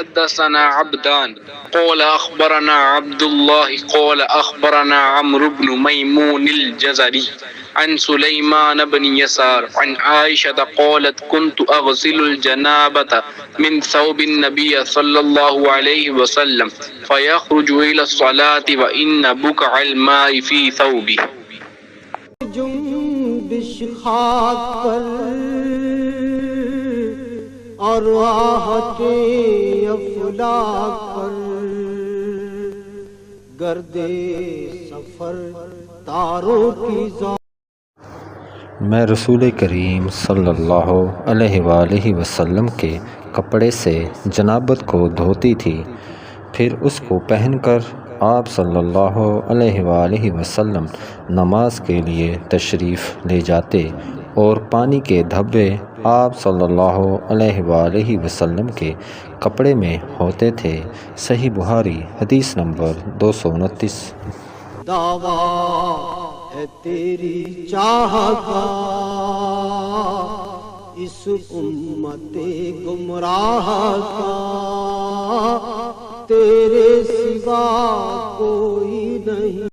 حدثنا عبدان قال أخبرنا عبد الله قال أخبرنا عمرو بن ميمون الجزري عن سليمان بن يسار عن عائشة قالت كنت أغسل الجنابة من ثوب النبي صلى الله عليه وسلم فيخرج إلى الصلاة وإن بقع الماء في ثوبه. جنبش خاک پر اور راحت افلاک پر گرد سفر تاروں کی میں رسول کریم صلی اللہ علیہ وآلہ وسلم کے کپڑے سے جنابت کو دھوتی تھی، پھر اس کو پہن کر آپ صلی اللہ علیہ وآلہ وسلم نماز کے لیے تشریف لے جاتے اور پانی کے دھبے آپ صلی اللہ علیہ وآلہ وسلم کے کپڑے میں ہوتے تھے۔ صحیح بخاری حدیث نمبر 229۔ دعویٰ ہے تیری چاہت کا اس امت گمراہ کا، تیرے سوا کوئی نہیں۔